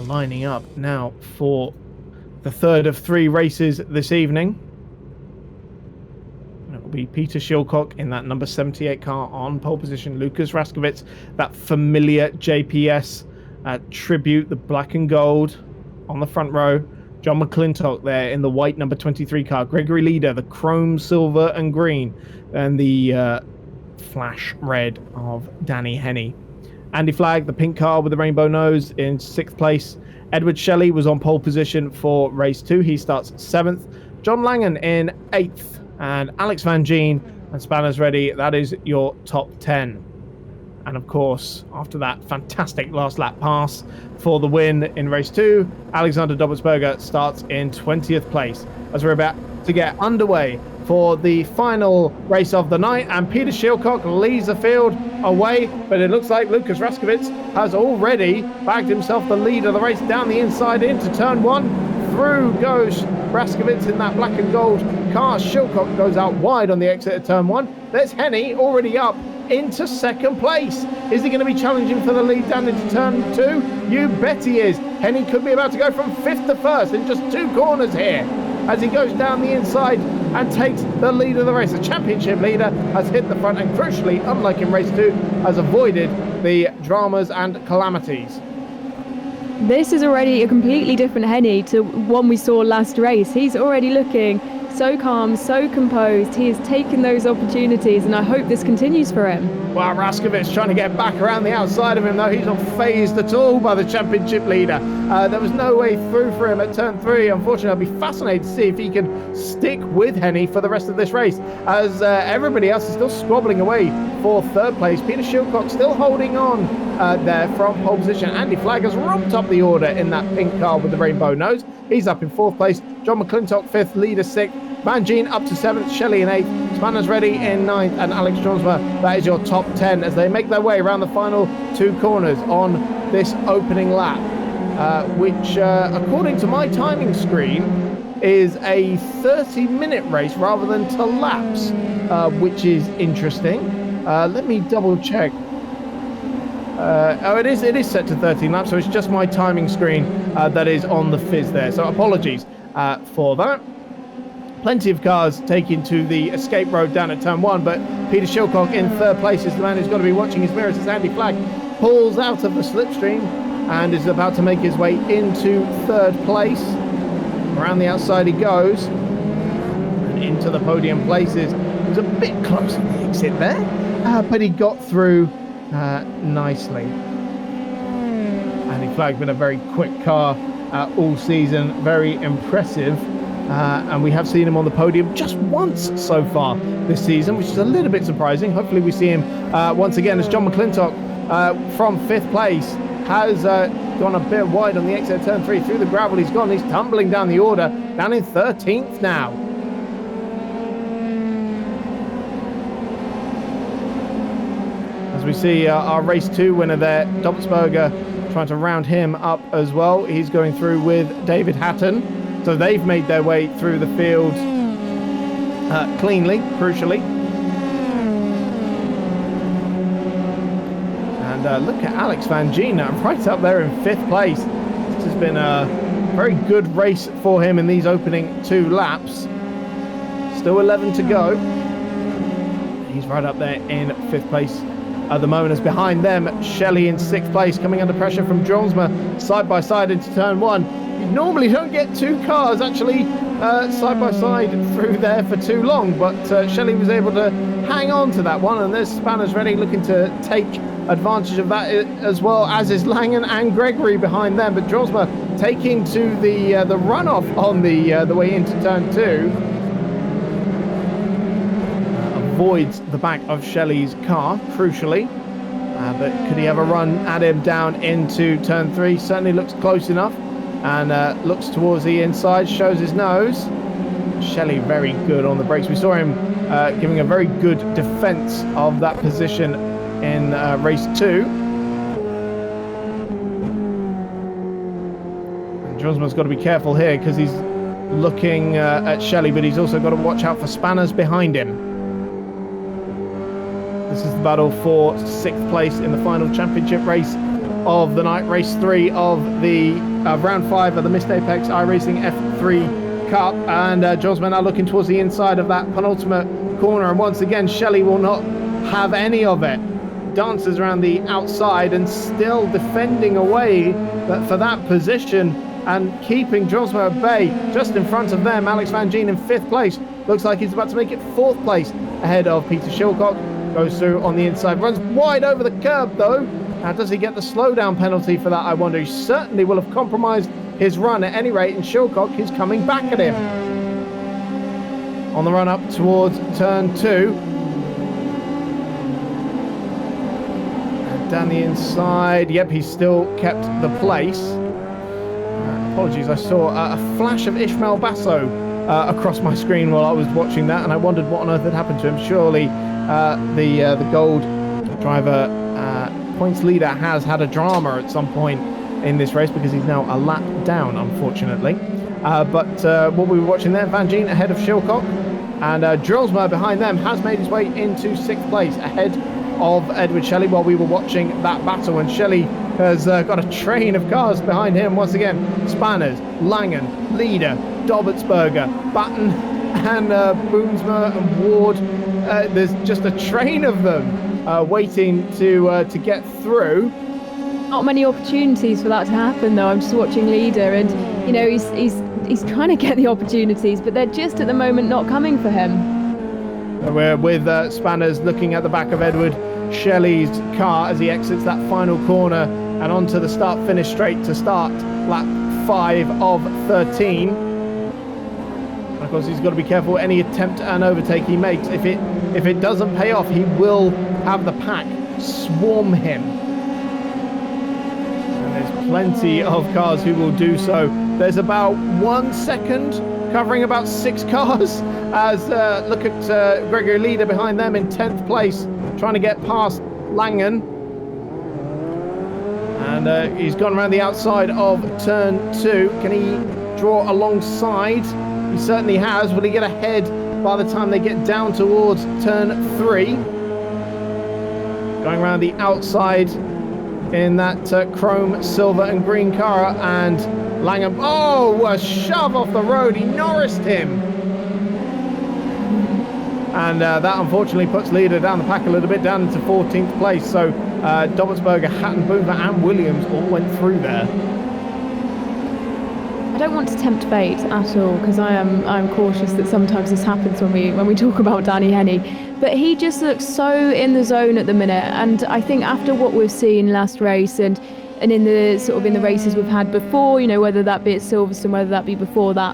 lining up now for the third of 3 races this evening. It will be Peter Schilcock in that number 78 car on pole position. Lucas Raskowitz, that familiar JPS tribute, the black and gold on the front row. John McClintock there in the white number 23 car. Gregory Leader, the chrome, silver and green. And the flash red of Danny Henney. Andy Flagg, the pink car with the rainbow nose, in 6th place. Edward Shelley was on pole position for race 2. He starts 7th. John Langan in 8th. And Alex Van Gien and Spanners ready. That is your top 10. And of course, after that fantastic last lap pass for the win in race 2, Alexander Dobbelsberger starts in 20th place as we're about to get underway for the final race of the night, and Peter Schilcock leads the field away, but it looks like Lucas Raskowitz has already bagged himself the lead of the race down the inside into turn 1. Through goes Raskowitz in that black and gold car. Schilcock goes out wide on the exit of turn 1. There's Henney already up into 2nd place. Is he going to be challenging for the lead down into turn 2? You bet he is. Henney could be about to go from 5th to 1st in just 2 corners here as he goes down the inside and takes the lead of the race. The championship leader has hit the front and, crucially, unlike in race 2, has avoided the dramas and calamities. This is already a completely different Henney to one we saw last race. He's already looking so calm, so composed. He has taken those opportunities, and I hope this continues for him. Well, Raskowitz trying to get back around the outside of him, though. He's not phased at all by the championship leader. There was no way through for him at turn 3. Unfortunately, I'll be fascinated to see if he can stick with Henney for the rest of this race, as everybody else is still squabbling away for 3rd place. Peter Schilcock still holding on there from pole position. Andy Flagg has romped up the order in that pink car with the rainbow nose. He's up in 4th place. John McClintock 5th, Leader 6th. Van Gien up to 7th, Shelley in 8th, Spanners ready in 9th, and Alex Johnsma. That is your top 10 as they make their way around the final 2 corners on this opening lap, which, according to my timing screen, is a 30-minute race rather than to laps, which is interesting. Let me double check. Oh, it is set to 13 laps, so it's just my timing screen that is on the fizz there. So apologies for that. Plenty of cars taking to the escape road down at turn 1, but Peter Schilcock in 3rd place is the man who's got to be watching his mirrors as Andy Flagg pulls out of the slipstream and is about to make his way into 3rd place. Around the outside he goes and into the podium places. He was a bit close on the exit there, but he got through nicely. Andy Flagg been a very quick car all season, very impressive. And we have seen him on the podium just once so far this season, which is a little bit surprising. Hopefully we see him once again, as John McClintock from 5th place has gone a bit wide on the exit of turn 3 through the gravel. He's gone. He's tumbling down the order, down in 13th now. As we see our race 2 winner there, Dobbelsberger, trying to round him up as well. He's going through with David Hatton. So they've made their way through the field cleanly, crucially. And look at Alex Van Gien right up there in 5th place. This has been a very good race for him in these opening 2 laps. Still 11 to go. He's right up there in 5th place at the moment, as behind them, Shelley in 6th place, coming under pressure from Johnsma, side by side into turn 1. You normally don't get 2 cars actually side by side through there for too long, but Shelley was able to hang on to that one, and there's Spanners ready, looking to take advantage of that as well, as is Langan and Gregory behind them. But Johnsma taking to the runoff on the way into turn 2. Avoids the back of Shelley's car, crucially. But could he have a run at him down into turn 3? Certainly looks close enough. And looks towards the inside, shows his nose. Shelley very good on the brakes. We saw him giving a very good defense of that position in race 2. And Johnsman's got to be careful here because he's looking at Shelley, but he's also got to watch out for Spanners behind him. This is the battle for 6th place in the final championship race of the night, race 3 of the round 5 of the Missed Apex iRacing F3 Cup. And Josma now looking towards the inside of that penultimate corner, and once again Shelley will not have any of it. Dances around the outside and still defending away for that position and keeping Josma at bay. Just in front of them, Alex Van Gien in 5th place. Looks like he's about to make it 4th place ahead of Peter Schilcock. Goes through on the inside, runs wide over the curb though. Now does he get the slowdown penalty for that, I wonder? He certainly will have compromised his run at any rate, and Schilcock is coming back at him. On the run up towards turn 2. And down the inside, yep, he's still kept the place. Apologies, I saw a flash of Ishmael Basso across my screen while I was watching that, and I wondered what on earth had happened to him. Surely the gold driver points leader has had a drama at some point in this race, because he's now a lap down, unfortunately. But what we were watching there, Van Gien ahead of Schilcock, and Drillsma behind them has made his way into 6th place ahead of Edward Shelley while we were watching that battle. And Shelley has got a train of cars behind him once again. Spanners, Langen, Leader, Dobertsberger, Batten, and Boomsma and Ward. There's just a train of them waiting to get through. Not many opportunities for that to happen though. I'm just watching Leader, and you know he's trying to get the opportunities, but they're just at the moment not coming for him. We're with Spanners looking at the back of Edward Shelley's car as he exits that final corner and onto the start-finish straight to start lap 5 of 13. And of course, he's got to be careful any attempt at an overtake he makes. If it doesn't pay off, he will have the pack swarm him. And there's plenty of cars who will do so. There's about 1 second covering about 6 cars as look at Gregory Leader behind them in 10th place, trying to get past Langen. And he's gone around the outside of turn 2. Can he draw alongside? He certainly has. Will he get ahead by the time they get down towards turn 3? Going around the outside in that chrome, silver and green car, and Langen, oh, a shove off the road. He Norrised him. And that unfortunately puts Leader down the pack a little bit, down into 14th place. So Dobertsberger, Hatton, Boomer and Williams all went through there. I don't want to tempt fate at all, because I'm cautious that sometimes this happens when we talk about Danny Henney. But he just looks so in the zone at the minute, and I think after what we've seen last race and in the sort of in the races we've had before, you know, whether that be at Silverstone, whether that be before that,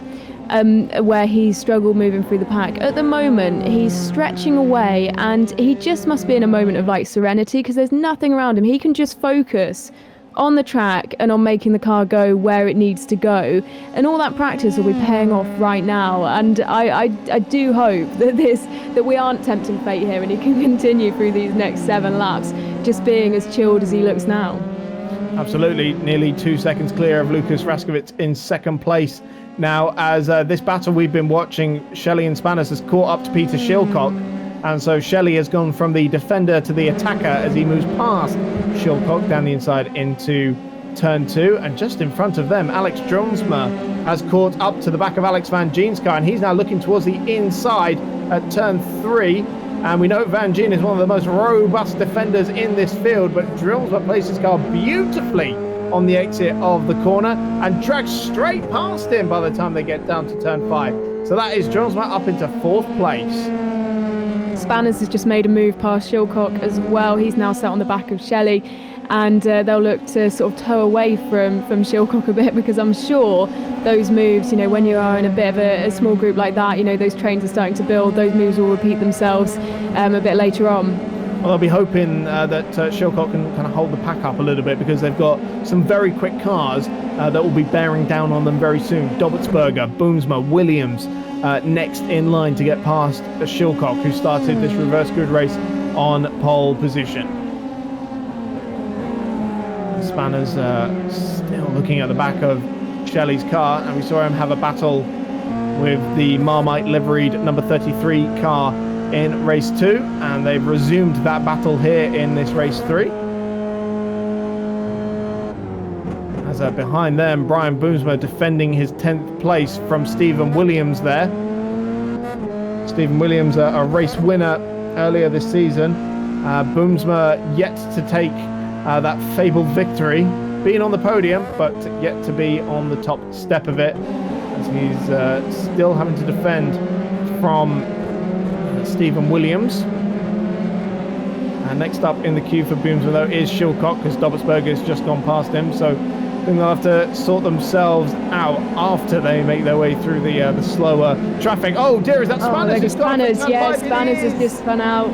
where he struggled moving through the pack. At the moment, he's stretching away, and he just must be in a moment of like serenity, because there's nothing around him. He can just focus on the track and on making the car go where it needs to go, and all that practice will be paying off right now. And I do hope that we aren't tempting fate here, and he can continue through these next 7 laps just being as chilled as he looks now. Absolutely, nearly 2 seconds clear of Lucas Raskovits in 2nd place now, as this battle we've been watching, Shelley and Spanners, has caught up to Peter Schilcock, and so Shelley has gone from the defender to the attacker as he moves past Schilcock down the inside into turn 2, and just in front of them, Alex Dronsma has caught up to the back of Alex Van Gien's car, and he's now looking towards the inside at turn 3. And we know Van Gien is one of the most robust defenders in this field, but Drillsma places his car beautifully on the exit of the corner and drags straight past him by the time they get down to turn 5. So that is Drillsma up into 4th place. Spanners has just made a move past Schilcock as well. He's now sat on the back of Shelley, and they'll look to sort of tow away from Schilcock a bit, because I'm sure those moves, you know, when you are in a bit of a small group like that, you know, those trains are starting to build, those moves will repeat themselves a bit later on. Well, I'll be hoping that Schilcock can kind of hold the pack up a little bit, because they've got some very quick cars that will be bearing down on them very soon. Dobertsberger, Boomsma, Williams next in line to get past Schilcock, who started this reverse grid race on pole position. Spanners still looking at the back of Shelley's car, and we saw him have a battle with the Marmite liveried number 33 car in race 2, and they've resumed that battle here in this race 3. As behind them, Brian Boomsma defending his 10th place from Stephen Williams there. Stephen Williams, a race winner earlier this season. Boomsma yet to take that fabled victory, being on the podium, but yet to be on the top step of it, as he's still having to defend from Stephen Williams. And next up in the queue for Boomsma, though, is Schilcock, because Dobertsberger has just gone past him. So I think they'll have to sort themselves out after they make their way through the slower traffic. Oh dear, is that Spanners? Oh, Spanners, yeah, Spanners has just spun out.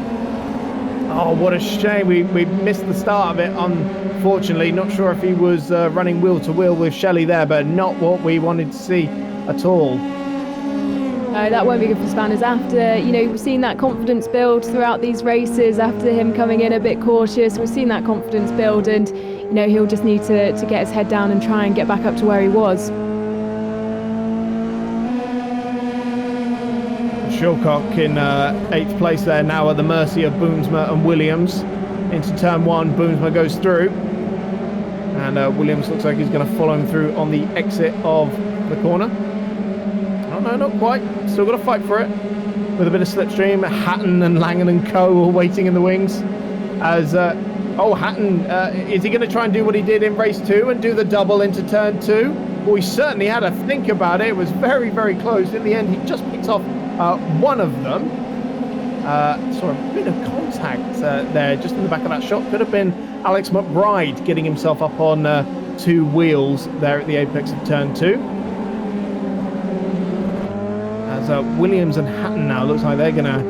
Oh, what a shame. We missed the start of it, unfortunately. Not sure if he was running wheel to wheel with Shelley there, but not what we wanted to see at all. No, that won't be good for Spanners. After, we've seen that confidence build throughout these races, after him coming in a bit cautious, we've seen that confidence build, and he'll just need to get his head down and try and get back up to where he was. Schilcock in 8th place there, now at the mercy of Boomsma and Williams. Into turn 1, Boomsma goes through, and Williams looks like he's going to follow him through on the exit of the corner. Oh no, not quite, still got to fight for it with a bit of slipstream. Hatton and Langen and co are waiting in the wings as Hatton, is he going to try and do what he did in race 2 and do the double into turn 2? Well, he certainly had to think about it. It was very, very close. In the end, he just picks off one of them. Saw a bit of contact there just in the back of that shot. Could have been Alex McBride getting himself up on 2 wheels there at the apex of turn 2. As Williams and Hatton now looks like they're going to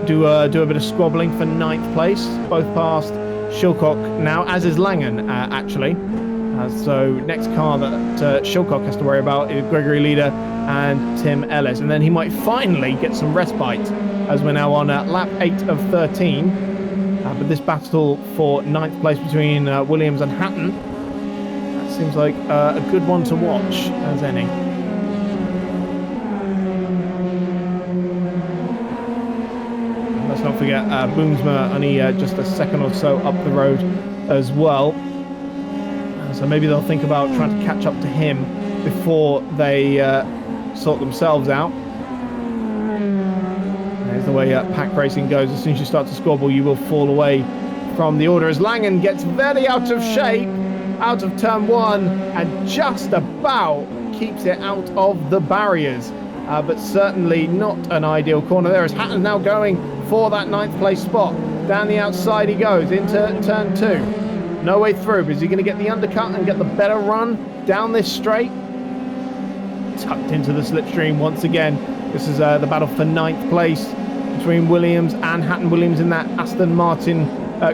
do a bit of squabbling for 9th place. Both past Schilcock now, as is Langen, actually. So next car that Schilcock has to worry about is Gregory Leader and Tim Ellis. And then he might finally get some respite, as we're now on lap 8 of 13. But this battle for 9th place between Williams and Hatton, that seems like a good one to watch as any. And let's not forget Boomsma only just a second or so up the road as well. So maybe they'll think about trying to catch up to him before they sort themselves out. There's the way pack racing goes. As soon as you start to squabble, you will fall away from the order, as Langen gets very out of shape out of turn 1 and just about keeps it out of the barriers. But certainly not an ideal corner there, as Hatton now going for that 9th place spot. Down the outside he goes into turn 2. No way through, but is he going to get the undercut and get the better run down this straight? Tucked into the slipstream once again. This is the battle for 9th place between Williams and Hatton. Williams in that Aston Martin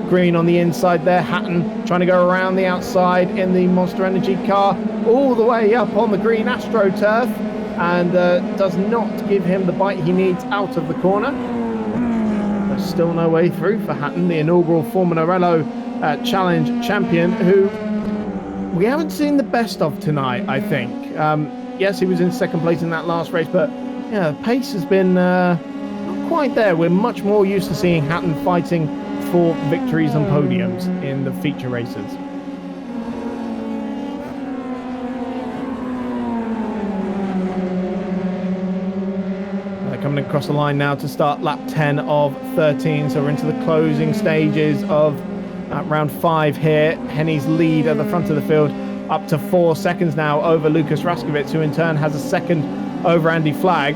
green on the inside there. Hatton trying to go around the outside in the Monster Energy car all the way up on the green AstroTurf, and does not give him the bite he needs out of the corner. There's still no way through for Hatton, the inaugural Formula Challenge champion, who we haven't seen the best of tonight, I think. Yes, he was in 2nd place in that last race, but yeah, the pace has been not quite there. We're much more used to seeing Hatton fighting for victories and podiums in the feature races. They're coming across the line now to start lap 10 of 13, so we're into the closing stages of round 5 here. Henny's lead at the front of the field up to 4 seconds now over Lucas Raskovitz, who in turn has a second over Andy Flagg.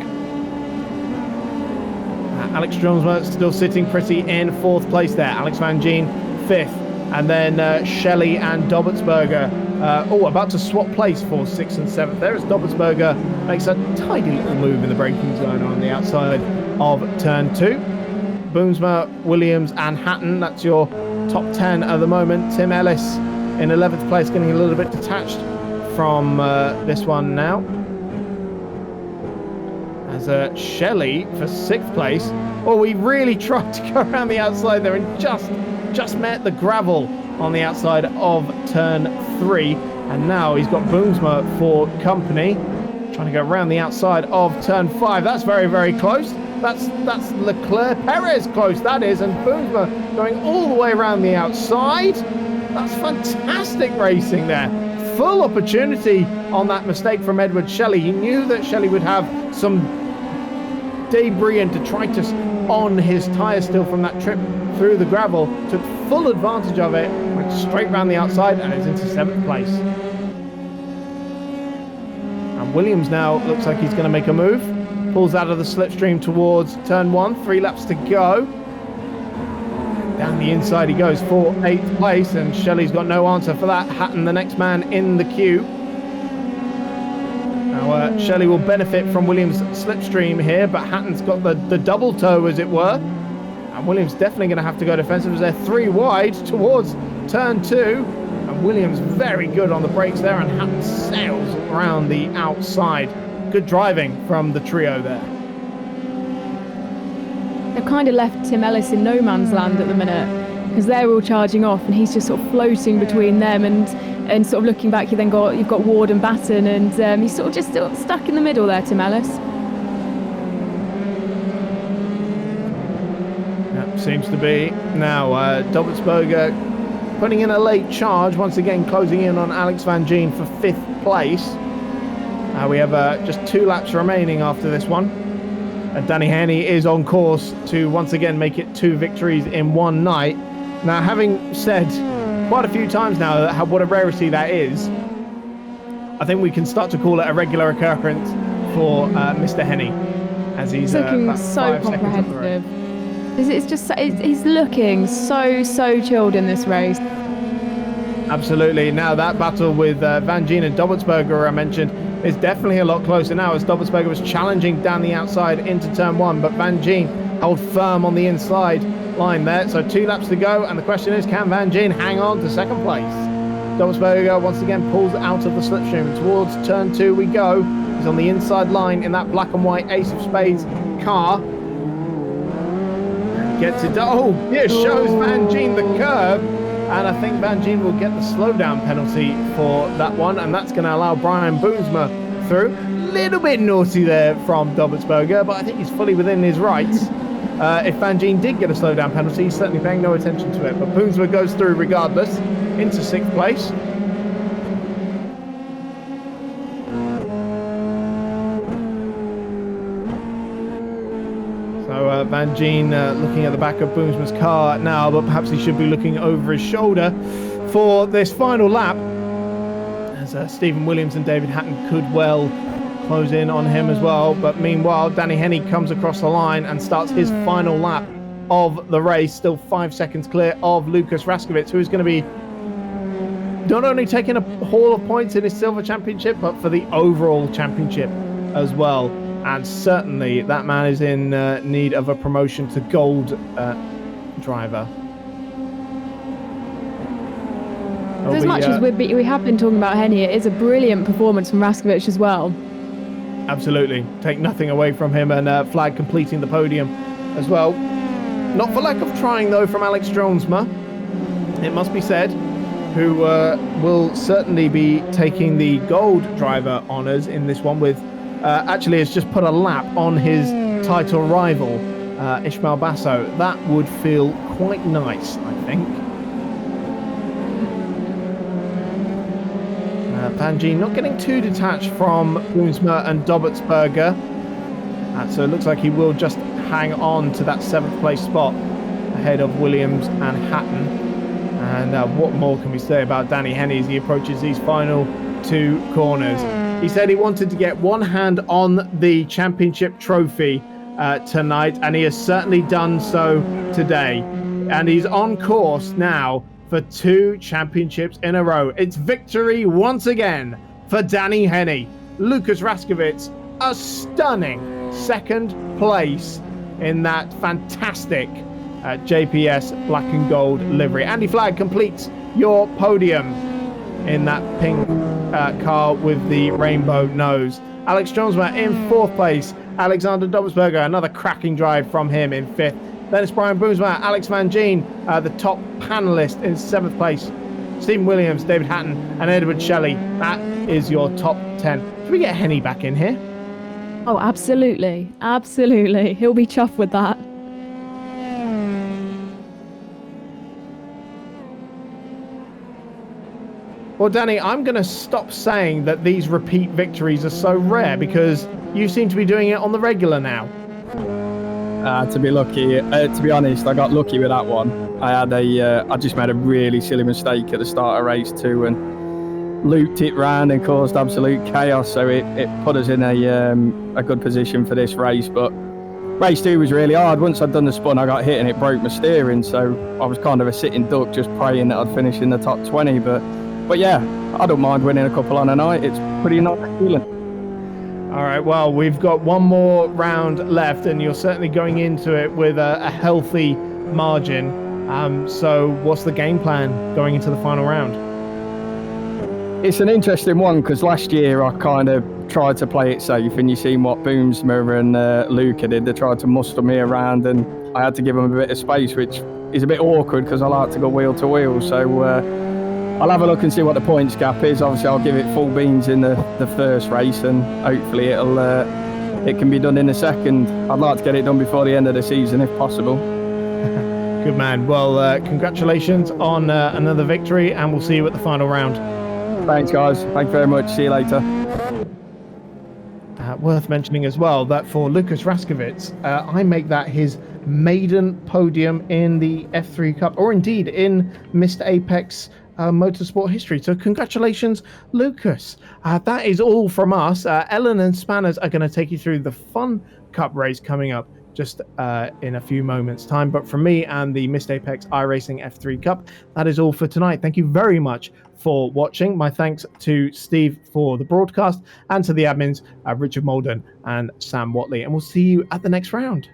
Alex Stromsma still sitting pretty in 4th place there. Alex Van Gien 5th, and then Shelley and Dobertsberger about to swap place for 6th and 7th there, as Dobertsberger makes a tidy little move in the braking zone on the outside of turn 2. Boomsma, Williams and Hatton, that's your top 10 at the moment. Tim Ellis in 11th place, getting a little bit detached from this one now. As Shelley for 6th place. Oh, he really tried to go around the outside there and just met the gravel on the outside of turn 3. And now he's got Boomsma for company, trying to go around the outside of turn 5. That's very, very close. That's Leclerc Perez close, that is, and Boomsma going all the way around the outside. That's fantastic racing there. full opportunity on that mistake from Edward Shelley. He knew that Shelley would have some debris and detritus on his tyres still from that trip through the gravel. Took full advantage of it, went straight round the outside and is into 7th place. And Williams now looks like he's going to make a move. Pulls out of the slipstream towards turn 1, 3 laps to go. Down the inside he goes for 8th place, and Shelley's got no answer for that. Hatton, the next man in the queue. Now Shelley will benefit from Williams' slipstream here, but Hatton's got the double toe, as it were. And Williams definitely going to have to go defensive as they're 3 wide towards turn 2. And Williams very good on the brakes there, and Hatton sails around the outside. Good driving from the trio there. They've kind of left Tim Ellis in no man's land at the minute, because they're all charging off and he's just sort of floating between them and sort of looking back. You've got Ward and Batten, and he's sort of just still stuck in the middle there, Tim Ellis. Yep, seems to be. Now Dobbelsberger putting in a late charge, once again closing in on Alex Van Gien for 5th place. We have just 2 laps remaining after this one. Danny Heney is on course to once again make it 2 victories in one night. Now, having said quite a few times now what a rarity that is, I think we can start to call it a regular occurrence for Mr. Heney, as he's looking so comprehensive. It's just he's looking so chilled in this race. Absolutely. Now that battle with Van Gien and Dobbelsberger I mentioned is definitely a lot closer now, as Dobbelsberger was challenging down the outside into turn 1, but Van Gien held firm on the inside line there. So 2 laps to go, and the question is, can Van Gien hang on to 2nd place? Dobbelsberger once again pulls out of the slipstream. Towards turn 2 we go. He's on the inside line in that black and white Ace of Spades car. Gets it. Oh, here shows Van Gien the curb. And I think Van Gien will get the slowdown penalty for that one, and that's going to allow Brian Boomsma through. Little bit naughty there from Dobbelsberger, but I think he's fully within his rights. If Van Gien did get a slowdown penalty, he's certainly paying no attention to it. But Boomsma goes through regardless, into 6th place. So Van Gien looking at the back of Boomsma's car now, but perhaps he should be looking over his shoulder for this final lap, as Stephen Williams and David Hatton could well close in on him as well. But meanwhile, Danny Heney comes across the line and starts his final lap of the race, still 5 seconds clear of Lucas Raskovits, who is going to be not only taking a haul of points in his silver championship, but for the overall championship as well. And certainly that man is in need of a promotion to gold driver. As much as we have been talking about Heney, it is a brilliant performance from Raskovich as well. Absolutely. Take nothing away from him, and Flag completing the podium as well. Not for lack of trying, though, from Alex Jonesma, it must be said, who will certainly be taking the gold driver honours in this one with... actually has just put a lap on his title rival, Ishmael Basso. That would feel quite nice, I think. Van Gien not getting too detached from Boomsma and Dobbelsberger. So it looks like he will just hang on to that 7th place spot ahead of Williams and Hatton. And what more can we say about Danny Heney as he approaches these final 2 corners? He said he wanted to get one hand on the championship trophy tonight, and he has certainly done so today. And he's on course now for 2 championships in a row. It's victory once again for Danny Heney. Lucas Raskovits, a stunning 2nd place in that fantastic JPS black and gold livery. Andy Flagg completes your podium in that pink car with the rainbow nose. Alex Jonesma in 4th place. Alexander Dobbelsberger, another cracking drive from him in 5th. Then it's Brian Boomsma, Alex Van Gien, the top panelist in 7th place. Stephen Williams, David Hatton, and Edward Shelley. That is your top 10. Should we get Heney back in here? Oh, absolutely. Absolutely. He'll be chuffed with that. Well, Danny, I'm going to stop saying that these repeat victories are so rare because you seem to be doing it on the regular now. To be lucky, to be honest, I got lucky with that one. I just made a really silly mistake at the start of race 2 and looped it round and caused absolute chaos. So it put us in a good position for this race. But race 2 was really hard. Once I'd done the spun, I got hit and it broke my steering. So I was kind of a sitting duck, just praying that I'd finish in the top 20. But yeah, I don't mind winning a couple on a night. It's pretty nice feeling. All right, well, we've got one more round left, and you're certainly going into it with a healthy margin. So what's the game plan going into the final round? It's an interesting one because last year I kind of tried to play it safe, and you seen what Boomsma and Luca did. They tried to muster me around, and I had to give them a bit of space, which is a bit awkward because I like to go wheel to wheel. So I'll have a look and see what the points gap is. Obviously, I'll give it full beans in the first race, and hopefully it can be done in the second. I'd like to get it done before the end of the season, if possible. Good man. Well, congratulations on another victory, and we'll see you at the final round. Thanks, guys. Thank you very much. See you later. Worth mentioning as well that for Lukas Raskovits, I make that his maiden podium in the F3 Cup, or indeed in Mr. Apex Motorsport history. So congratulations, Lucas. That is all from us. Ellen and Spanners are going to take you through the Fun Cup race coming up just in a few moments time. But from me and the Mr. Apex iRacing F3 Cup, that is all for tonight. Thank you very much for watching. My thanks to Steve for the broadcast and to the admins, Richard Molden and Sam Watley. And we'll see you at the next round.